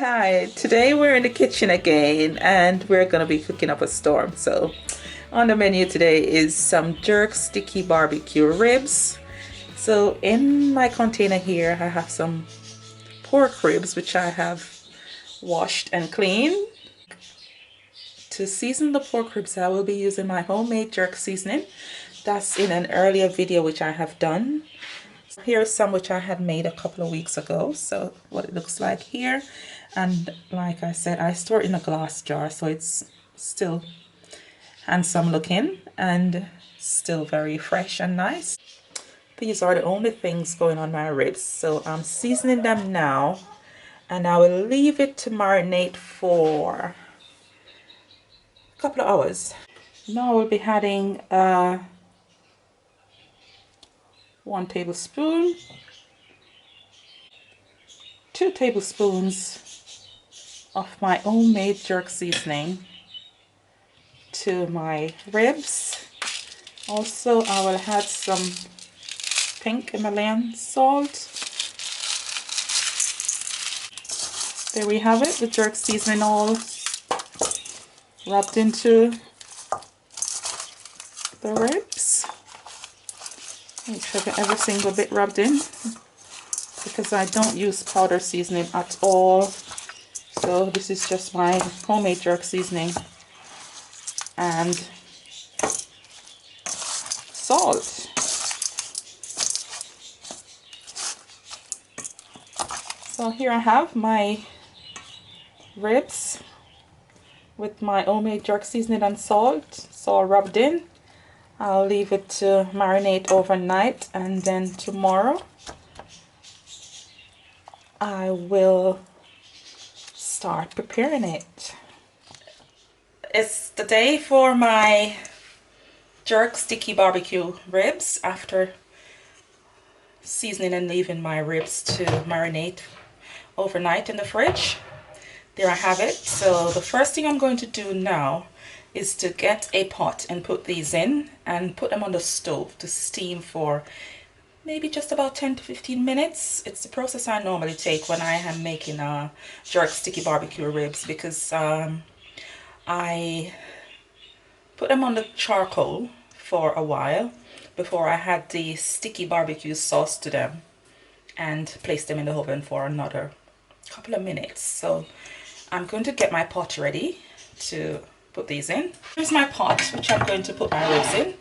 Hi, today we're in the kitchen again and we're going to be cooking up a storm. So on the menu today is some jerk sticky barbecue ribs. So in my container here I have some pork ribs which I have washed and cleaned. To season the pork ribs I will be using my homemade jerk seasoning. That's in an earlier video which I have done. Here's some which I had made a couple of weeks ago. So what it looks like here. And like I said, I store it in a glass jar, so it's still handsome looking and still very fresh and nice. These are the only things going on my ribs, so I'm seasoning them now and I will leave it to marinate for a couple of hours. Now I will be adding 1 tablespoon, 2 tablespoons of my homemade jerk seasoning to my ribs. Also I will add some pink Himalayan salt. There we have it, the jerk seasoning all rubbed into the ribs. Make sure that every single bit rubbed in, because I don't use powder seasoning at all. So this is just my homemade jerk seasoning and salt. So here I have my ribs with my homemade jerk seasoning and salt. It's all rubbed in. I'll leave it to marinate overnight, and then tomorrow I will start preparing it. It's the day for my jerk sticky barbecue ribs after seasoning and leaving my ribs to marinate overnight in the fridge. There I have it. So the first thing I'm going to do now is to get a pot and put these in and put them on the stove to steam for maybe just about 10 to 15 minutes. It's the process I normally take when I am making jerk sticky barbecue ribs, because I put them on the charcoal for a while before I add the sticky barbecue sauce to them and place them in the oven for another couple of minutes. So I'm going to get my pot ready to put these in. Here's my pot which I'm going to put my ribs in,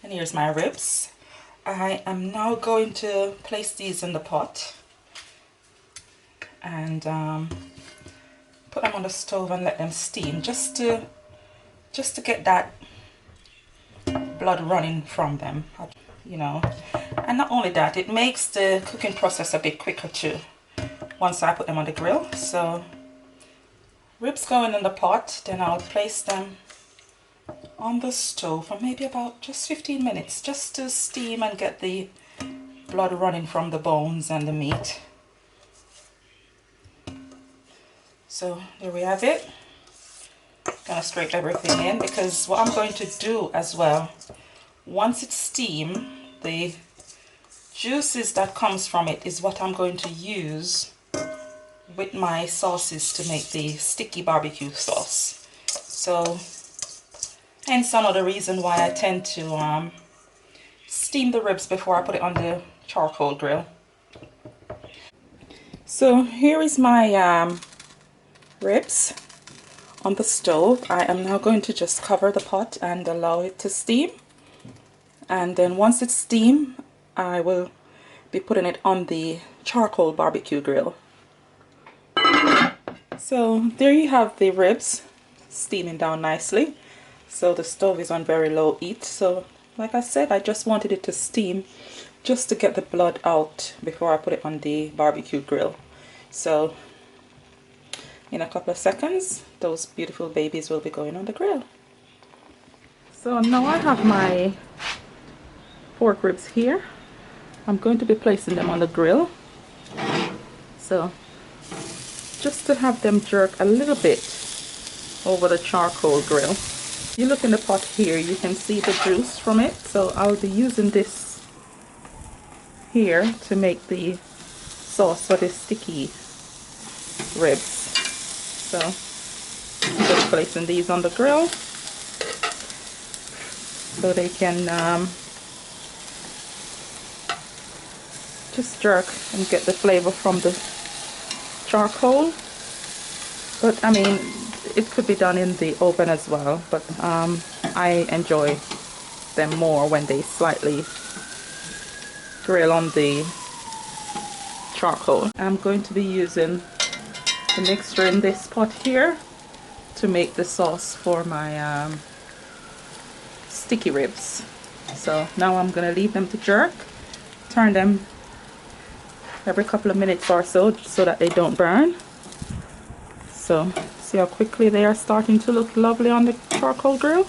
and here's my ribs. I am now going to place these in the pot and put them on the stove and let them steam just to get that blood running from them, you know. And not only that, it makes the cooking process a bit quicker too once I put them on the grill. So ribs going in the pot, then I'll place them on the stove for maybe about just 15 minutes just to steam and get the blood running from the bones and the meat. So there we have it. Gonna scrape everything in, because what I'm going to do as well, once it's steamed, the juices that comes from it is what I'm going to use with my sauces to make the sticky barbecue sauce. So hence another reason why I tend to steam the ribs before I put it on the charcoal grill. So here is my ribs on the stove. I am now going to just cover the pot and allow it to steam, and then once it's steamed I will be putting it on the charcoal barbecue grill. So there you have the ribs steaming down nicely. So the stove is on very low heat. So like I said, I just wanted it to steam just to get the blood out before I put it on the barbecue grill. So in a couple of seconds those beautiful babies will be going on the grill. So now I have my pork ribs here. I'm going to be placing them on the grill. So just to have them jerk a little bit over the charcoal grill. You look in the pot here, you can see the juice from it. So I'll be using this here to make the sauce for the sticky ribs. So I'm just placing these on the grill so they can just jerk and get the flavor from the charcoal. But I mean, it could be done in the oven as well, but I enjoy them more when they slightly grill on the charcoal. I'm going to be using the mixture in this pot here to make the sauce for my sticky ribs. So now I'm going to leave them to jerk, turn them every couple of minutes or so that they don't burn. So see how quickly they are starting to look lovely on the charcoal grill.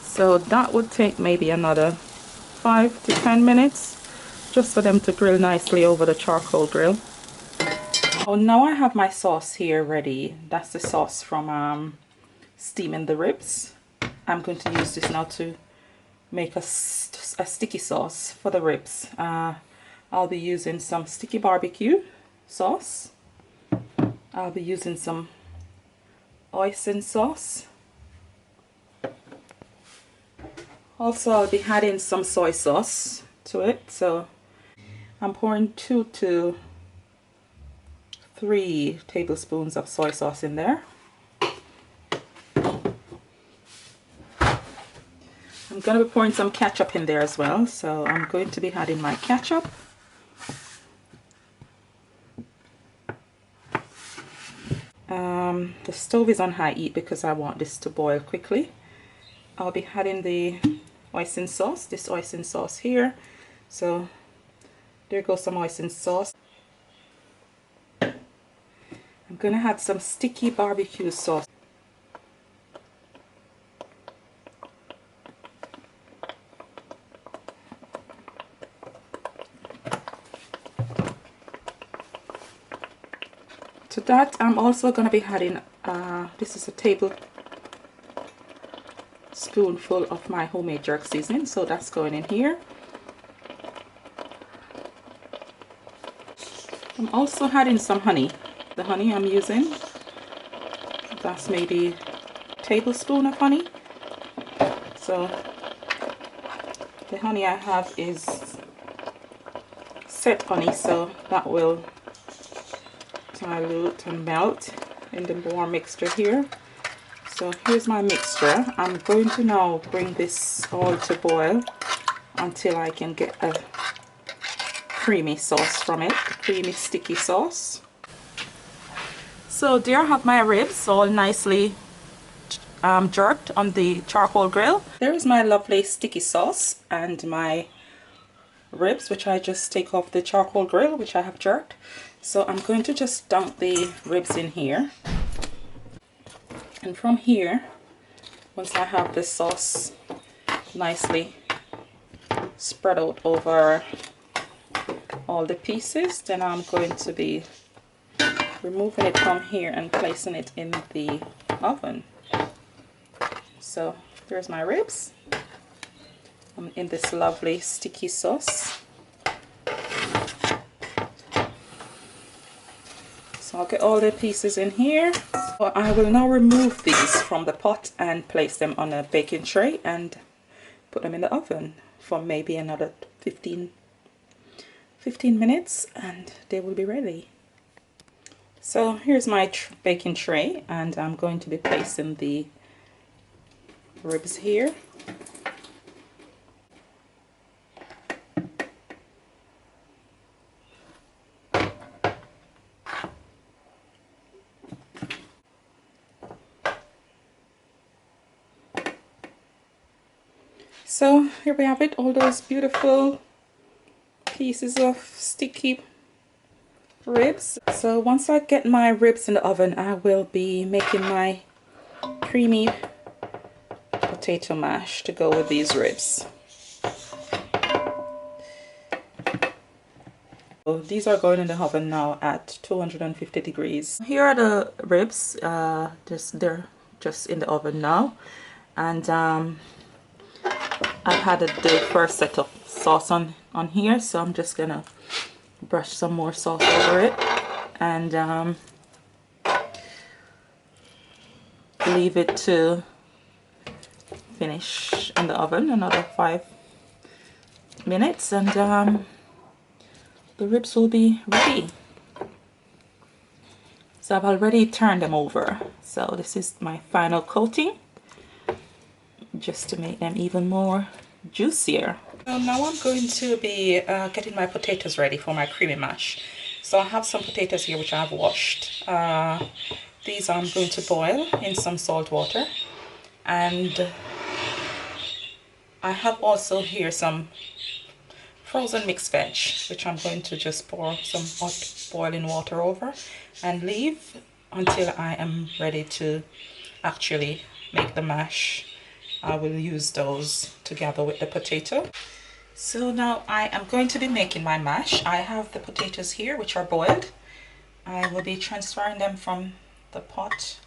So that would take maybe another 5 to 10 minutes just for them to grill nicely over the charcoal grill. Oh, now I have my sauce here ready. That's the sauce from steaming the ribs. I'm going to use this now to make a sticky sauce for the ribs. I'll be using some sticky barbecue sauce. I'll be using some Hoisin sauce. Also, I'll be adding some soy sauce to it. So I'm pouring 2 to 3 tablespoons of soy sauce in there. I'm going to be pouring some ketchup in there as well. So I'm going to be adding my ketchup. The stove is on high heat because I want this to boil quickly. I'll be adding the Hoisin sauce, this Hoisin sauce here. So there goes some Hoisin sauce. I'm going to add some sticky barbecue sauce. To that, I'm also going to be adding, this is a tablespoonful of my homemade jerk seasoning, so that's going in here. I'm also adding some honey. The honey I'm using, that's maybe a tablespoon of honey. So the honey I have is set honey, so that will dilute and melt in the warm mixture here. So here's my mixture. I'm going to now bring this all to boil until I can get a creamy sauce from it, creamy sticky sauce. So there I have my ribs all nicely jerked on the charcoal grill. There is my lovely sticky sauce and my ribs, which I just take off the charcoal grill, which I have jerked. So I'm going to just dunk the ribs in here, and from here, once I have the sauce nicely spread out over all the pieces, then I'm going to be removing it from here and placing it in the oven. So there's my ribs. I'm in this lovely sticky sauce. So I'll get all the pieces in here. So I will now remove these from the pot and place them on a baking tray and put them in the oven for maybe another 15 minutes and they will be ready. So here's my baking tray and I'm going to be placing the ribs here. So here we have it, all those beautiful pieces of sticky ribs. So once I get my ribs in the oven, I will be making my creamy potato mash to go with these ribs. So these are going in the oven now at 250 degrees. Here are the ribs, they're just in the oven now, and I've had the first set of sauce on here, so I'm just gonna brush some more sauce over it, and leave it to finish in the oven another 5 minutes, and the ribs will be ready. So I've already turned them over, so this is my final coating just to make them even more juicier. So now I'm going to be getting my potatoes ready for my creamy mash. So I have some potatoes here which I've washed. These I'm going to boil in some salt water, and I have also here some frozen mixed veg which I'm going to just pour some hot boiling water over and leave until I am ready to actually make the mash. I will use those together with the potato. So now I am going to be making my mash. I have the potatoes here which are boiled. I will be transferring them from the pot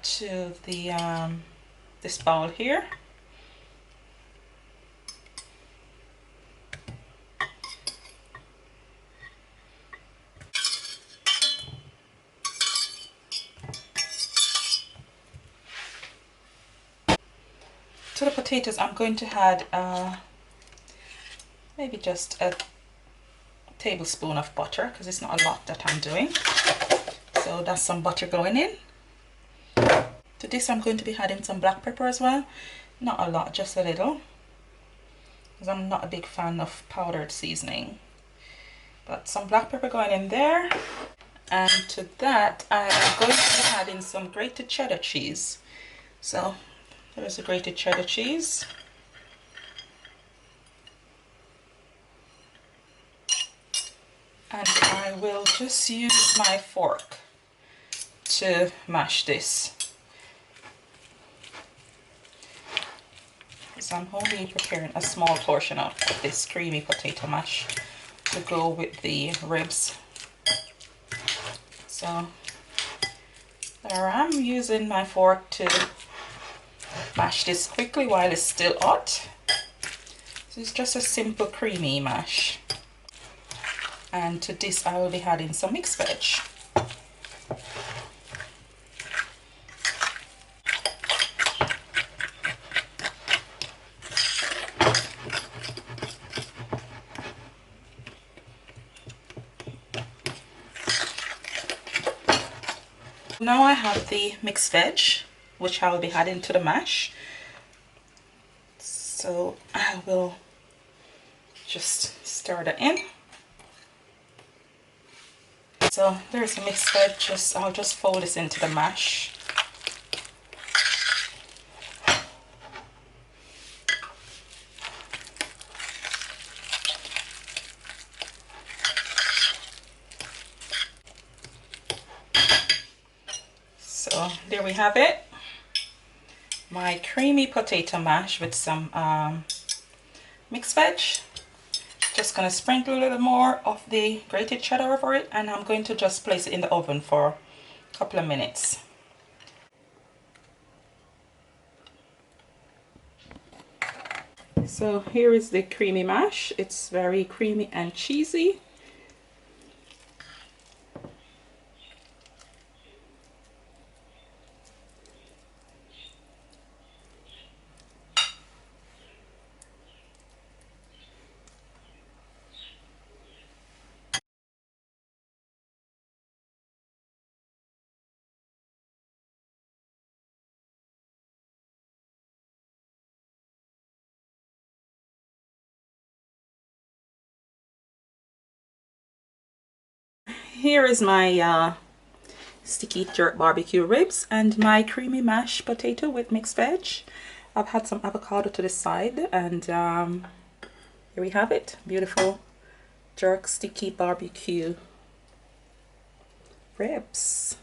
to the this bowl here. To the potatoes I'm going to add maybe just a tablespoon of butter, because it's not a lot that I'm doing. So that's some butter going in. To this I'm going to be adding some black pepper as well. Not a lot, just a little, because I'm not a big fan of powdered seasoning. But some black pepper going in there. And to that I am going to be adding some grated cheddar cheese. So there's the grated cheddar cheese. And I will just use my fork to mash this. So I'm only preparing a small portion of this creamy potato mash to go with the ribs. So there I am using my fork to mash this quickly while it's still hot. So it's just a simple creamy mash. And to this I will be adding some mixed veg. Now I have the mixed veg which I will be adding to the mash. So I will just stir that in. So there's a mixed veg, I'll just fold this into the mash. So there we have it. My creamy potato mash with some mixed veg. Just gonna sprinkle a little more of the grated cheddar over it, and I'm going to just place it in the oven for a couple of minutes. So here is the creamy mash. It's very creamy and cheesy. Here is my sticky jerk barbecue ribs and my creamy mashed potato with mixed veg. I've had some avocado to the side, and here we have it. Beautiful jerk sticky barbecue ribs.